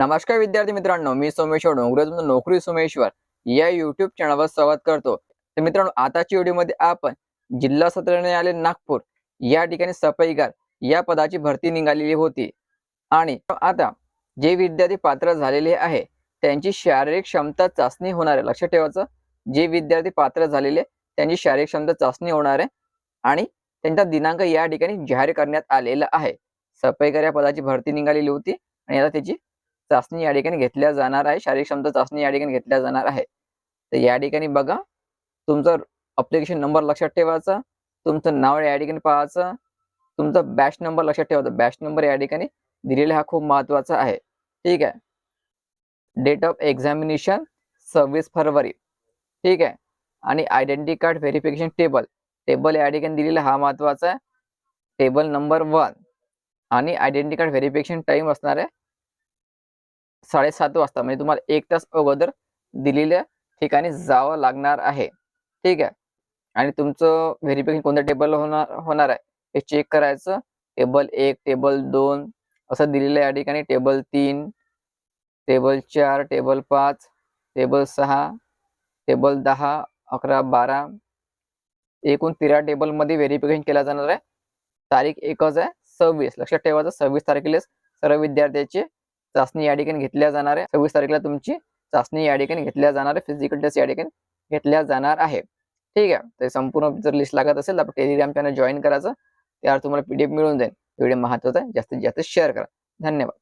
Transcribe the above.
नमस्कार विद्यार्थी मित्रांनो, मी सोमेश्वर डोंगरे तुमचं नोकरी सोमेश्वर या युट्यूब चॅनलवर स्वागत करतो। तर मित्रांनो, आताच्या व्हिडिओमध्ये आपण जिल्हा सत्र न्यायालय नागपूर या ठिकाणी सफाईगार या पदाची भरती निघालेली होती आणि आता जे विद्यार्थी पात्र झालेले आहे त्यांची शारीरिक क्षमता चाचणी होणार आहे। लक्षात ठेवायचं, जे विद्यार्थी पात्र झालेले त्यांची शारीरिक क्षमता चाचणी होणार आहे आणि त्यांचा दिनांक या ठिकाणी जाहीर करण्यात आलेला आहे। सफाईगार या पदाची भरती निघालेली होती आणि आता त्याची चाचणी या ठिकाणी घेतल्या जाणार आहे। शारीरिक क्षमता चाचणी या ठिकाणी घेतल्या जाणार आहे। तर या ठिकाणी बघा, तुमचा ॲप्लिकेशन नंबर लक्षात ठेवायचा, तुमचं नाव या ठिकाणी पाहायचं, तुमचा बॅच नंबर लक्षात ठेवायचा। बॅच नंबर या ठिकाणी दिलेला हा खूप महत्त्वाचा आहे। ठीक आहे। डेट ऑफ एक्झामिनेशन 26 फरवरी। ठीक आहे। आणि आयडेंटिटी कार्ड व्हेरिफिकेशन टेबल या ठिकाणी दिलेला हा महत्त्वाचा आहे। टेबल नंबर 1 आणि आयडेंटिटी कार्ड व्हेरिफिकेशन टाइम असणार आहे 7:30 वाजता, म्हणजे तुम्हाला 1 तास अगोदर दिलेल्या ठिकाणी जावं लागणार आहे। ठीक आहे। आणि तुमचं व्हेरिफिकेशन कोणत्या टेबल होणार आहे हे चेक करायचं। टेबल 1, टेबल 2 असं दिलेलं आहे या ठिकाणी। Table 3, table 4, table 5, table 6, table 10, 11, 12 एकूण 13 टेबलमध्ये व्हेरिफिकेशन केलं जाणार आहे। तारीख एकच आहे 26। लक्षात ठेवायचं, 26 तारखेला सर्व विद्यार्थ्यांची चाचणी या ठिकाणी घेतल्या जाणार आहे। 26 तारखेला तुमची चाचणी या ठिकाणी घेतल्या जाणार आहे। फिजिकल टेस्ट या ठिकाणी घेतल्या जाणार आहे। ठीक आहे। तर संपूर्ण जर लिस्ट लागत असेल तर आपण टेलिग्राम चॅनल जॉईन करायचं, त्यावर तुम्हाला PDF मिळून जाईल। व्हिडिओ महत्त्वाचा आहे, जास्तीत जास्त शेअर करा। धन्यवाद।